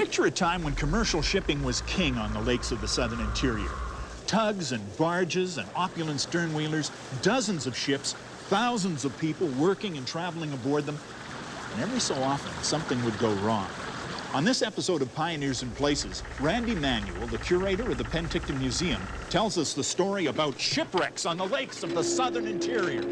Picture a time when commercial shipping was king on the lakes of the southern interior. Tugs and barges and opulent sternwheelers, dozens of ships, thousands of people working and traveling aboard them. And every so often, something would go wrong. On this episode of Pioneers in Places, Randy Manuel, the curator of the Penticton Museum, tells us the story about shipwrecks on the lakes of the southern interior.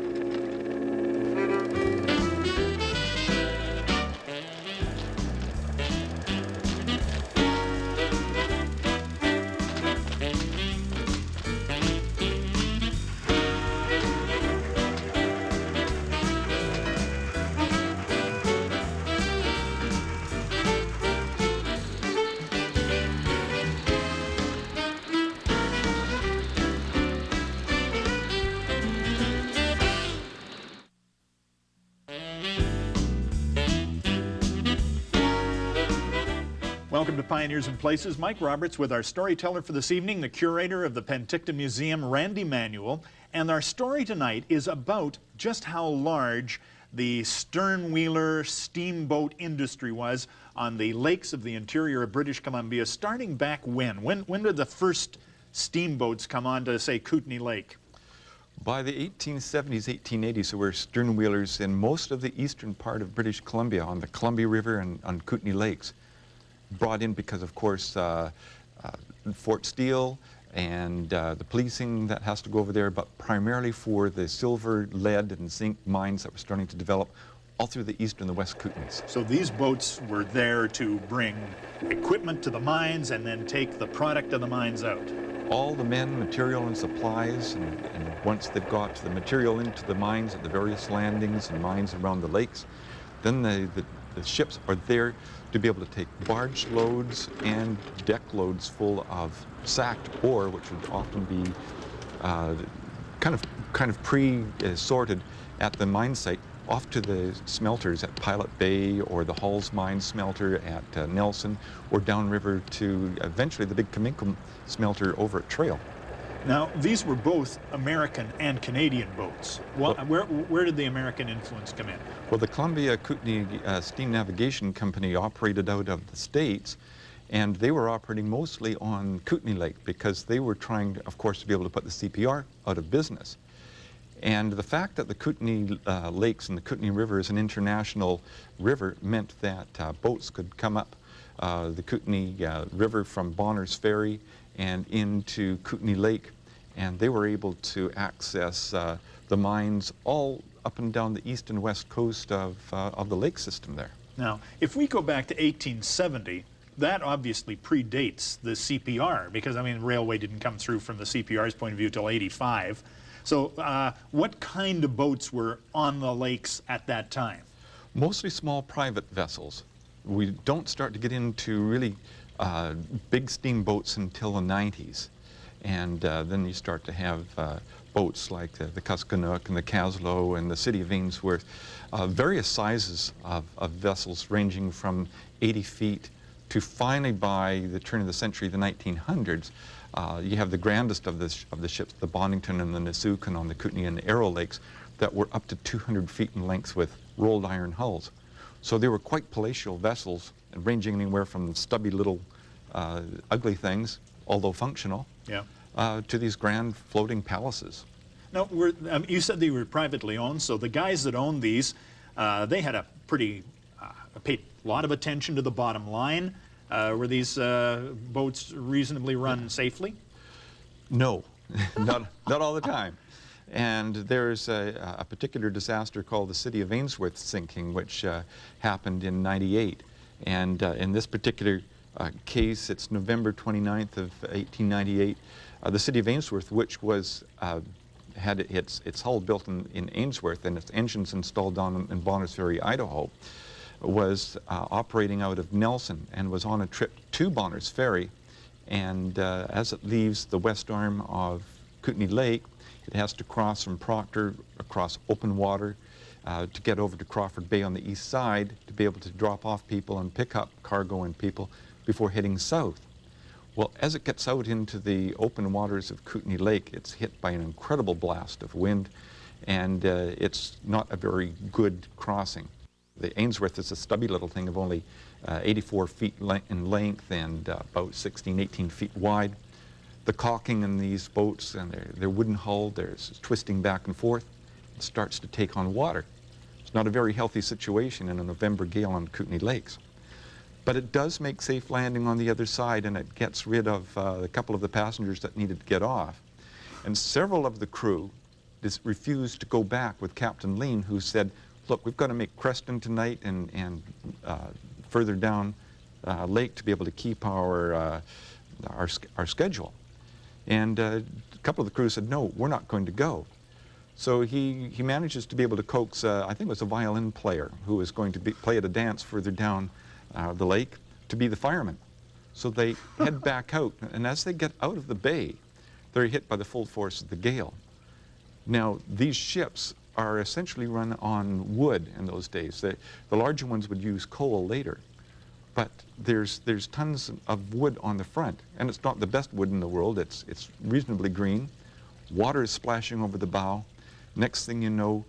Welcome to Pioneers in Places. Mike Roberts with our storyteller for this evening, the curator of the Penticton Museum, Randy Manuel. And our story tonight is about just how large the sternwheeler steamboat industry was on the lakes of the interior of British Columbia, starting back when? When did the first steamboats come on to, say, Kootenay Lake? By the 1870s, 1880s, there were sternwheelers in most of the eastern part of British Columbia on the Columbia River and on Kootenay Lakes. Brought in because, of course, Fort Steele and the policing that has to go over there, but primarily for the silver, lead, and zinc mines that were starting to develop all through the east and the west Kootenays. So these boats were there to bring equipment to the mines and then take the product of the mines out. All the men, material, and supplies, and once they've got the material into the mines at the various landings and mines around the lakes, then the ships are there to be able to take barge loads and deck loads full of sacked ore, which would often be kind of pre-sorted at the mine site, off to the smelters at Pilot Bay or the Halls Mine smelter at Nelson, or downriver to eventually the big Kaminkum smelter over at Trail. Now, these were both American and Canadian boats. Where did the American influence come in? Well, the Columbia Kootenay Steam Navigation Company operated out of the States, and they were operating mostly on Kootenay Lake because they were trying, of course, to be able to put the CPR out of business. And the fact that the Kootenay Lakes and the Kootenay River is an international river meant that boats could come up the Kootenay River from Bonner's Ferry and into Kootenay Lake, and they were able to access the mines all up and down the east and west coast of the lake system there. Now, if we go back to 1870, that obviously predates the CPR, because, I mean, railway didn't come through from the CPR's point of view till 85. So what kind of boats were on the lakes at that time? Mostly small private vessels. We don't start to get into really big steamboats until the 90s. And then you start to have boats like the Kuskonook and the Kaslo and the City of Ainsworth, various sizes of vessels ranging from 80 feet to finally, by the turn of the century, the 1900s, you have the grandest of the ships, the Bonnington and the Nisukan on the Kootenay and Arrow Lakes, that were up to 200 feet in length with rolled iron hulls. So they were quite palatial vessels, ranging anywhere from stubby little ugly things, although functional, yeah, to these grand floating palaces. Now, you said they were privately owned, so the guys that owned these, they had a pretty, paid a lot of attention to the bottom line. Were these boats reasonably run safely? No, not all the time. And there's a particular disaster called the City of Ainsworth sinking, which happened in '98. And in this particular case, it's November 29th of 1898. The City of Ainsworth, which was had its hull built in Ainsworth and its engines installed down in Bonner's Ferry, Idaho, was operating out of Nelson and was on a trip to Bonner's Ferry. And as it leaves the west arm of Kootenay Lake, it has to cross from Proctor across open water to get over to Crawford Bay on the east side to be able to drop off people and pick up cargo and people before heading south. Well, as it gets out into the open waters of Kootenay Lake, it's hit by an incredible blast of wind, and it's not a very good crossing. The Ainsworth is a stubby little thing of only 84 feet in length and about 16, 18 feet wide. The caulking in these boats and their wooden hull, there's twisting back and forth. It starts to take on water. It's not a very healthy situation in a November gale on Kootenay Lakes. But it does make safe landing on the other side, and it gets rid of a couple of the passengers that needed to get off. And several of the crew refused to go back with Captain Lean, who said, look, we've got to make Creston tonight and further down lake to be able to keep our schedule. And a couple of the crew said, no, we're not going to go. So he manages to be able to coax, I think it was a violin player who was going to play at a dance further down the lake, to be the fireman. So they head back out, and as they get out of the bay, they're hit by the full force of the gale. Now, these ships are essentially run on wood in those days. The larger ones would use coal later, but there's tons of wood on the front, and it's not the best wood in the world. It's reasonably green. Water is splashing over the bow. Next thing you know,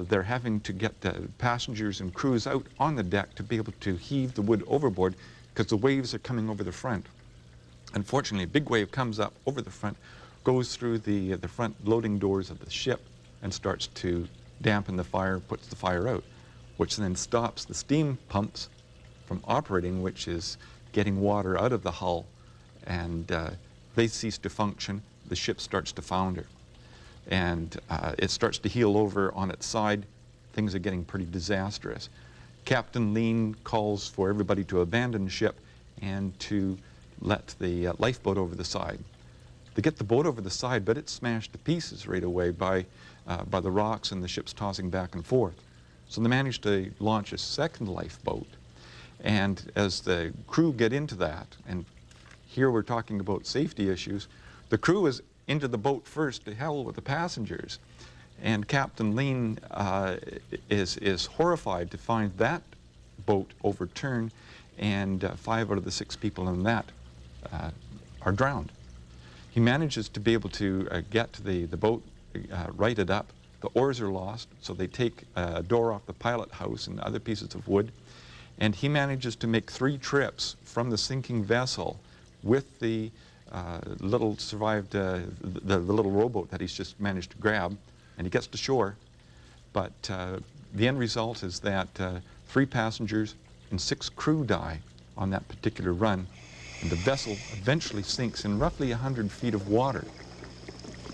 they're having to get the passengers and crews out on the deck to be able to heave the wood overboard because the waves are coming over the front. Unfortunately, a big wave comes up over the front, goes through the front loading doors of the ship and starts to dampen the fire, puts the fire out, which then stops the steam pumps from operating, which is getting water out of the hull, and they cease to function. The ship starts to founder. And it starts to heel over on its side. Things are getting pretty disastrous. Captain Lean calls for everybody to abandon ship and to let the lifeboat over the side. They get the boat over the side, but it's smashed to pieces right away by the rocks and the ship's tossing back and forth. So they manage to launch a second lifeboat. And as the crew get into that, and here we're talking about safety issues, the crew is into the boat first, to hell with the passengers. And Captain Lean is horrified to find that boat overturned, and 5 out of the 6 people in that are drowned. He manages to be able to get the boat righted up. The oars are lost, so they take a door off the pilot house and other pieces of wood, and he manages to make 3 trips from the sinking vessel with the little survived, the little rowboat that he's just managed to grab, and he gets to shore. But the end result is that 3 passengers and 6 crew die on that particular run, and the vessel eventually sinks in roughly 100 feet of water.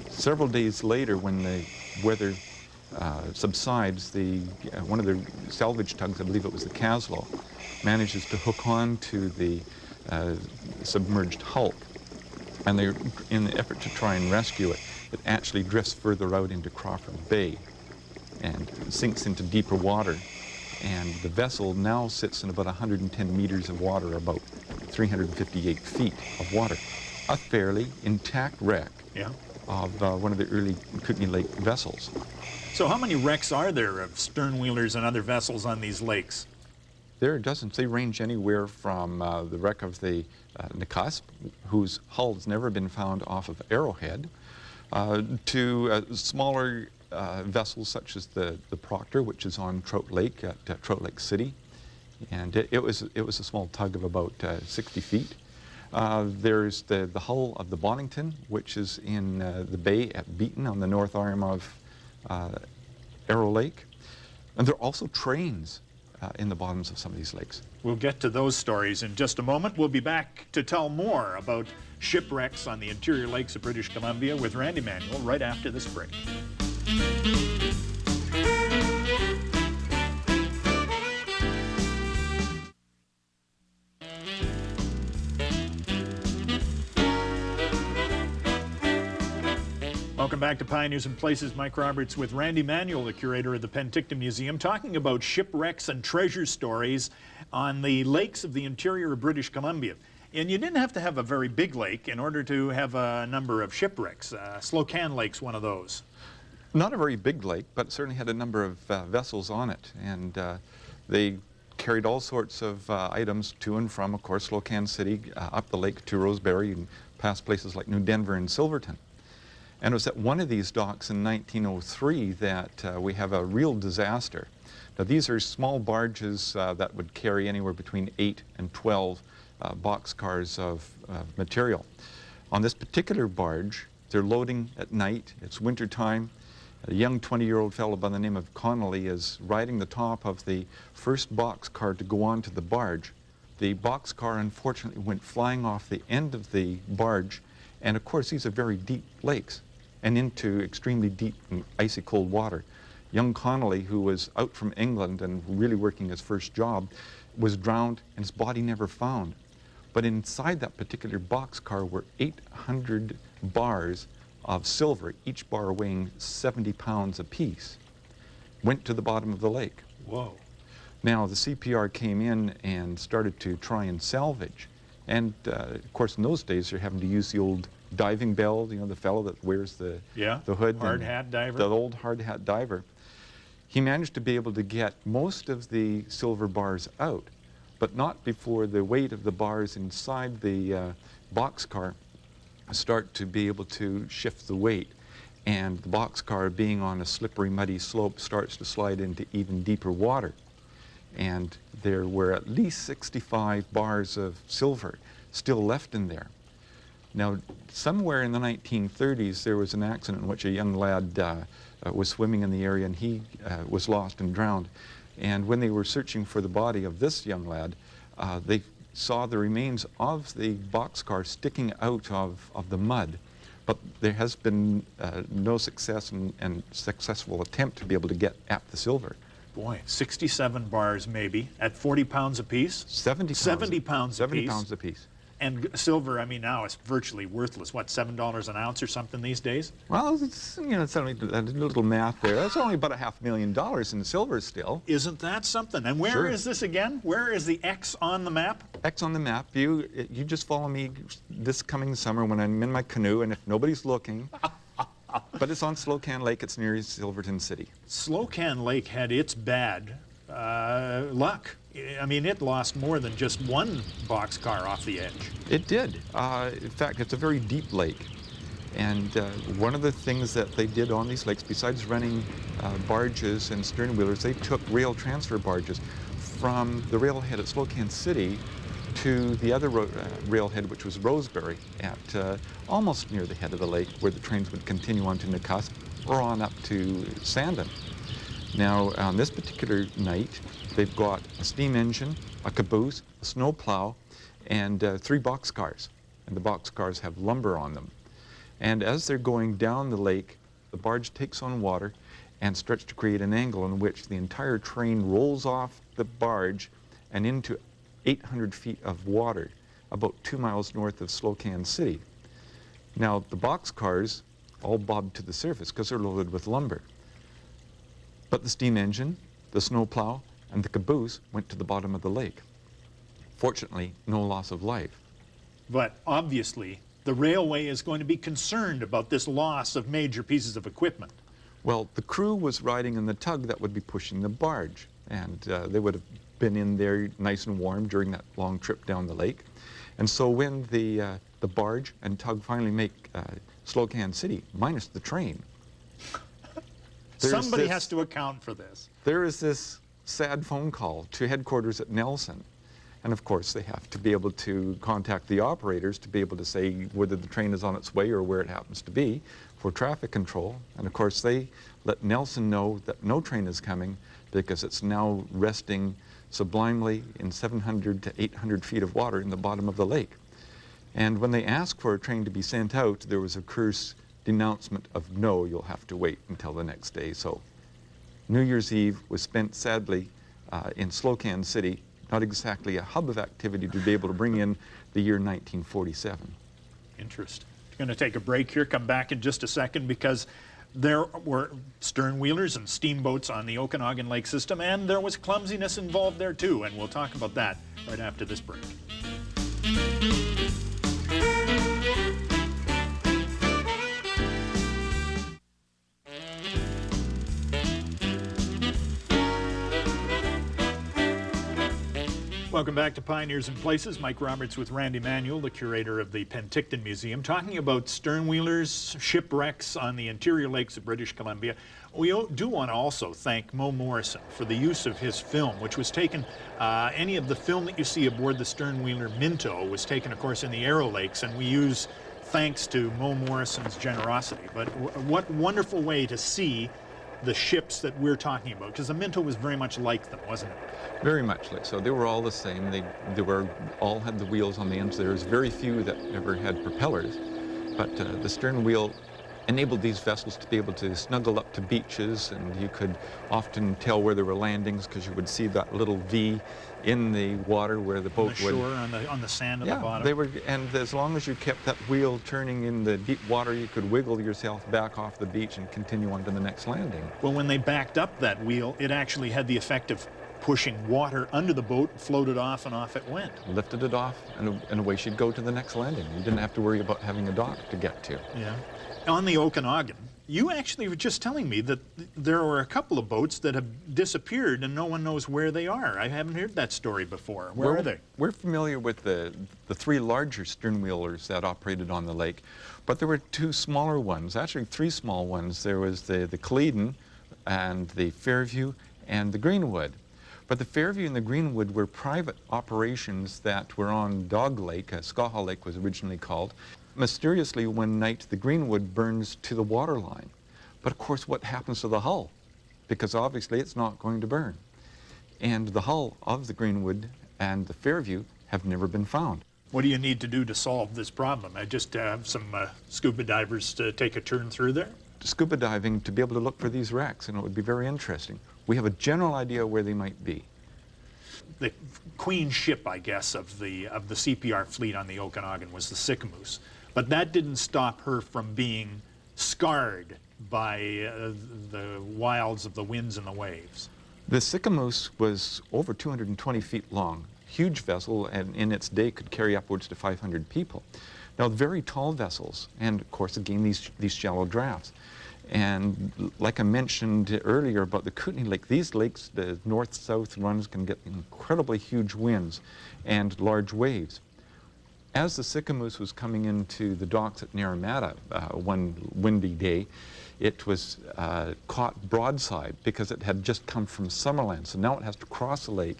Several days later, when the weather subsides, one of the salvage tugs, I believe it was the Caslow, manages to hook on to the submerged hulk. And they're, in the effort to try and rescue it, it actually drifts further out into Crawford Bay and sinks into deeper water. And the vessel now sits in about 110 meters of water, about 358 feet of water. A fairly intact wreck of one of the early Kootenay Lake vessels. So how many wrecks are there of sternwheelers and other vessels on these lakes? There are dozens. They range anywhere from the wreck of the Nakusp, whose hull has never been found off of Arrowhead, to smaller vessels such as the Proctor, which is on Trout Lake at Trout Lake City, and it was a small tug of about 60 feet. There's the hull of the Bonington, which is in the bay at Beaton on the north arm of Arrow Lake, and there are also trains in the bottoms of some of these lakes. We'll get to those stories in just a moment. We'll be back to tell more about shipwrecks on the interior lakes of British Columbia with Randy Manuel right after this break. Welcome back to Pioneers and Places. Mike Roberts with Randy Manuel, the curator of the Penticton Museum, talking about shipwrecks and treasure stories on the lakes of the interior of British Columbia. And you didn't have to have a very big lake in order to have a number of shipwrecks. Slocan Lake's one of those. Not a very big lake, but it certainly had a number of vessels on it. And they carried all sorts of items to and from, of course, Slocan City, up the lake to Rosebery, and past places like New Denver and Silverton. And it was at one of these docks in 1903 that we have a real disaster. Now these are small barges that would carry anywhere between 8 and 12 boxcars of material. On this particular barge, they're loading at night. It's winter time. A young 20-year-old fellow by the name of Connolly is riding the top of the first boxcar to go onto the barge. The boxcar unfortunately went flying off the end of the barge, and of course these are very deep lakes and into extremely deep and icy cold water. Young Connolly, who was out from England and really working his first job, was drowned and his body never found. But inside that particular boxcar were 800 bars of silver, each bar weighing 70 pounds apiece, went to the bottom of the lake. Whoa. Now the CPR came in and started to try and salvage. And of course in those days they're having to use the old diving bell, you know, the fellow that wears the hood. Hard hat diver. The old hard hat diver. He managed to be able to get most of the silver bars out, but not before the weight of the bars inside the boxcar start to be able to shift the weight. And the boxcar, being on a slippery, muddy slope, starts to slide into even deeper water. And there were at least 65 bars of silver still left in there. Now, somewhere in the 1930s, there was an accident in which a young lad was swimming in the area, and he was lost and drowned. And when they were searching for the body of this young lad, they saw the remains of the boxcar sticking out of the mud. But there has been no success and successful attempt to be able to get at the silver. Boy, 67 bars maybe, at 40 pounds apiece? 70 pounds. 70 pounds 70 apiece. pounds apiece. And silver, I mean, now it's virtually worthless. What, $7 an ounce or something these days? Well, it's, you know, it's only a little math there. That's only about $500,000 in silver still. Isn't that something? And where is this again? Where is the X on the map? X on the map. You just follow me this coming summer when I'm in my canoe, and if nobody's looking, but it's on Slocan Lake. It's near Silverton City. Slocan Lake had its bad luck. I mean, it lost more than just one boxcar off the edge. It did. In fact, it's a very deep lake. And one of the things that they did on these lakes, besides running barges and stern wheelers, they took rail transfer barges from the railhead at Slocan City to the other railhead, which was Rosebery, at almost near the head of the lake, where the trains would continue on to Nakusp or on up to Sandon. Now, on this particular night, they've got a steam engine, a caboose, a snow plow, and 3 boxcars. And the boxcars have lumber on them. And as they're going down the lake, the barge takes on water and starts to create an angle in which the entire train rolls off the barge and into 800 feet of water, about 2 miles north of Slocan City. Now, the boxcars all bobbed to the surface because they're loaded with lumber. But the steam engine, the snow plow, and the caboose went to the bottom of the lake. Fortunately, no loss of life. But obviously, the railway is going to be concerned about this loss of major pieces of equipment. Well, the crew was riding in the tug that would be pushing the barge, and they would have been in there nice and warm during that long trip down the lake. And so when the barge and tug finally make Slocan City, minus the train, somebody has to account for this. There is this sad phone call to headquarters at Nelson. And of course, they have to be able to contact the operators to be able to say whether the train is on its way or where it happens to be for traffic control. And of course, they let Nelson know that no train is coming because it's now resting sublimely in 700 to 800 feet of water in the bottom of the lake. And when they asked for a train to be sent out, there was a curse denouncement of no, you'll have to wait until the next day. So New Year's Eve was spent sadly in Slocan City, not exactly a hub of activity to be able to bring in the year 1947. Interesting. We're going to take a break here, come back in just a second, because there were stern wheelers and steamboats on the Okanagan Lake system, and there was clumsiness involved there too, and we'll talk about that right after this break. Welcome back to Pioneers and Places. Mike Roberts with Randy Manuel, the curator of the Penticton Museum, talking about sternwheelers, shipwrecks on the interior lakes of British Columbia. We do want to also thank Mo Morrison for the use of his film, which was taken, any of the film that you see aboard the sternwheeler Minto was taken, of course, in the Arrow Lakes, and we use thanks to Mo Morrison's generosity. But what wonderful way to see the ships that we're talking about, because the Minto was very much like them, wasn't it? Very much like so. They were all the same. They were all had the wheels on the ends. There's very few that ever had propellers, but the stern wheel enabled these vessels to be able to snuggle up to beaches, and you could often tell where there were landings because you would see that little V in the water where the boat would. On the shore, on the sand at the bottom. They were, and as long as you kept that wheel turning in the deep water, you could wiggle yourself back off the beach and continue on to the next landing. Well, when they backed up that wheel, it actually had the effect of pushing water under the boat, floated off, and off it went. Lifted it off, and away she'd go to the next landing. You didn't have to worry about having a dock to get to. Yeah. On the Okanagan, you actually were just telling me that there were a couple of boats that have disappeared and no one knows where they are. I haven't heard that story before. Where are they? We're familiar with the three larger sternwheelers that operated on the lake, but there were two smaller ones, actually three small ones. There was the Cleiden and the Fairview and the Greenwood. But the Fairview and the Greenwood were private operations that were on Dog Lake, Skaha Lake was originally called. Mysteriously, one night, the Greenwood burns to the waterline. But of course, what happens to the hull? Because obviously it's not going to burn. And the hull of the Greenwood and the Fairview have never been found. What do you need to do to solve this problem? I just have some scuba divers to take a turn through there? Scuba diving to be able to look for these wrecks, and it would be very interesting. We have a general idea where they might be. The queen ship, I guess, of the CPR fleet on the Okanagan was the Sicamous. But that didn't stop her from being scarred by the wilds of the winds and the waves. The Sicamous was over 220 feet long, huge vessel, and in its day could carry upwards to 500 people. Now, very tall vessels, and of course, again, these shallow drafts. And like I mentioned earlier about the Kootenay Lake, these lakes, the north-south runs, can get incredibly huge winds and large waves. As the Sicamous was coming into the docks at Naramata one windy day, it was caught broadside because it had just come from Summerland. So now it has to cross the lake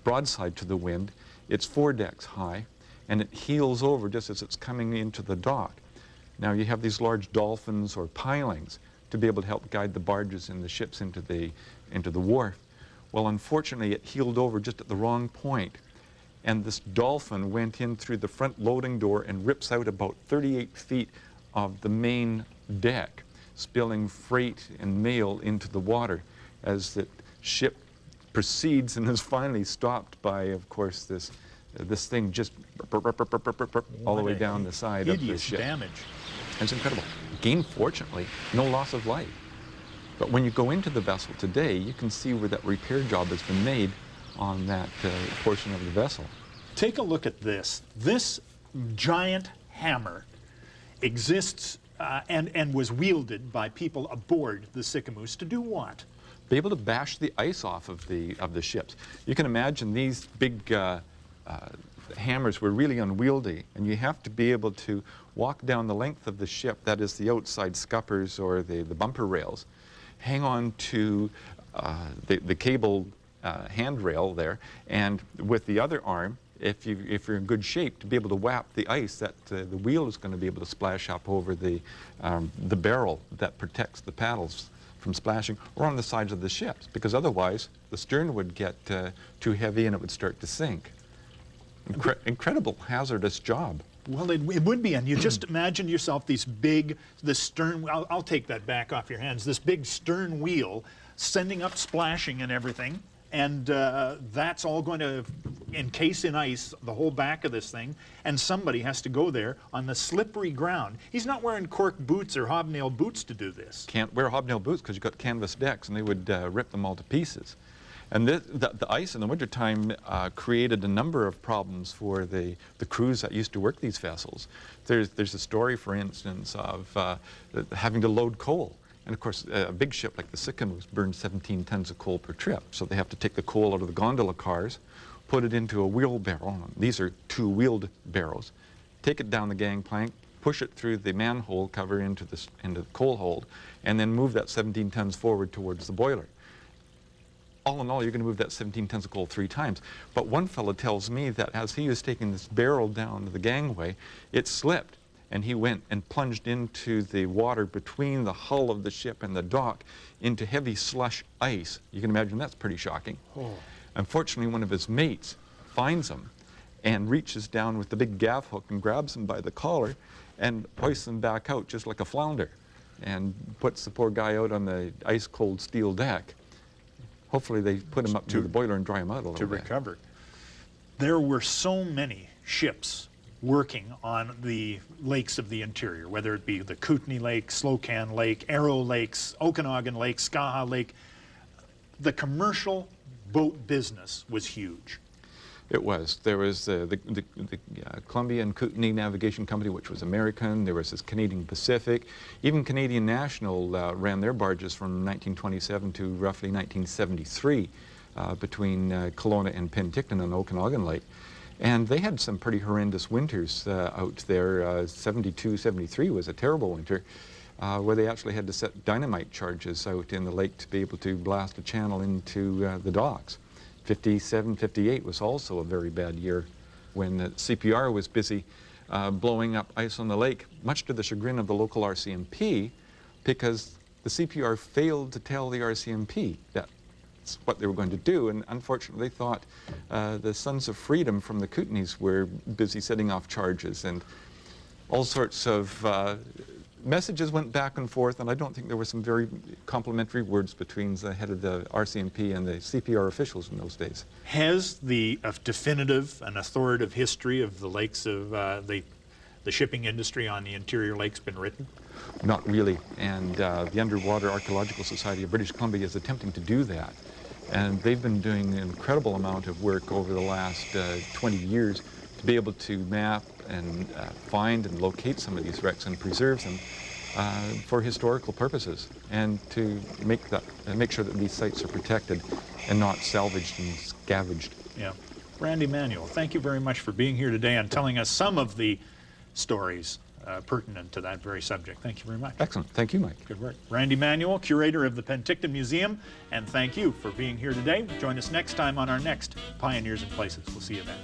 broadside to the wind. It's 4 decks high, and it heels over just as it's coming into the dock. Now you have these large dolphins or pilings to be able to help guide the barges and the ships into the wharf. Well, unfortunately, it heeled over just at the wrong point, and this dolphin went in through the front loading door and rips out about 38 feet of the main deck, spilling freight and mail into the water as the ship proceeds and is finally stopped by, of course, this thing just all the way down the side of the ship. Damage. It's incredible. Again, fortunately, no loss of life. But when you go into the vessel today, you can see where that repair job has been made on that portion of the vessel. Take a look at this. This giant hammer exists and was wielded by people aboard the Sicamous to do what? Be able to bash the ice off of the ships. You can imagine these big hammers were really unwieldy, and you have to be able to walk down the length of the ship, that is the outside scuppers or the bumper rails, hang on to the cable handrail there, and with the other arm, if you're in good shape, to be able to whap the ice that the wheel is going to be able to splash up over the barrel that protects the paddles from splashing, or on the sides of the ships, because otherwise the stern would get too heavy and it would start to sink. Incredible hazardous job. Well, it would be, and you just imagine yourself this stern, I'll take that back off your hands, this big stern wheel sending up splashing and everything, and that's all going to encase in ice the whole back of this thing, and somebody has to go there on the slippery ground. He's not wearing cork boots or hobnail boots to do this. Can't wear hobnail boots because you've got canvas decks, and they would rip them all to pieces. And the ice in the wintertime created a number of problems for the crews that used to work these vessels. There's a story, for instance, of having to load coal. And of course, a big ship like the Sicamous burns 17 tons of coal per trip. So they have to take the coal out of the gondola cars, put it into a wheelbarrow. These are two-wheeled barrows. Take it down the gangplank, push it through the manhole cover into the coal hold, and then move that 17 tons forward towards the boiler. All in all, you're going to move that 17 tons of coal 3 times. But one fellow tells me that as he was taking this barrel down to the gangway, it slipped, and he went and plunged into the water between the hull of the ship and the dock into heavy slush ice. You can imagine that's pretty shocking. Oh. Unfortunately, one of his mates finds him and reaches down with the big gaff hook and grabs him by the collar and hoists him back out just like a flounder and puts the poor guy out on the ice-cold steel deck. Hopefully they put him up to the boiler and dry him out a little bit. To recover. There were so many ships working on the lakes of the interior, whether it be the Kootenai Lake, Slocan Lake, Arrow Lakes, Okanagan Lake, Skaha Lake. The commercial boat business was huge. It was. There was the Columbia and Kootenai Navigation Company, which was American. There was this Canadian Pacific. Even Canadian National ran their barges from 1927 to roughly 1973 between Kelowna and Penticton on Okanagan Lake. And they had some pretty horrendous winters out there. 72, 73 was a terrible winter where they actually had to set dynamite charges out in the lake to be able to blast a channel into the docks. 57, 58 was also a very bad year when the CPR was busy blowing up ice on the lake, much to the chagrin of the local RCMP, because the CPR failed to tell the RCMP that's what they were going to do, and unfortunately they thought the Sons of Freedom from the Kootenays were busy setting off charges, and all sorts of messages went back and forth, and I don't think there were some very complimentary words between the head of the RCMP and the CPR officials in those days. Has the definitive and authoritative history of the lakes of the shipping industry on the interior lakes been written? Not really, and the Underwater Archaeological Society of British Columbia is attempting to do that. And they've been doing an incredible amount of work over the last 20 years to be able to map and find and locate some of these wrecks and preserve them for historical purposes, and to make sure that these sites are protected and not salvaged and scavenged. Yeah. Randy Manuel, thank you very much for being here today and telling us some of the stories pertinent to that very subject. Thank you very much. Excellent. Thank you, Mike. Good work. Randy Manuel, curator of the Penticton Museum, and thank you for being here today. Join us next time on our next Pioneers and Places. We'll see you then.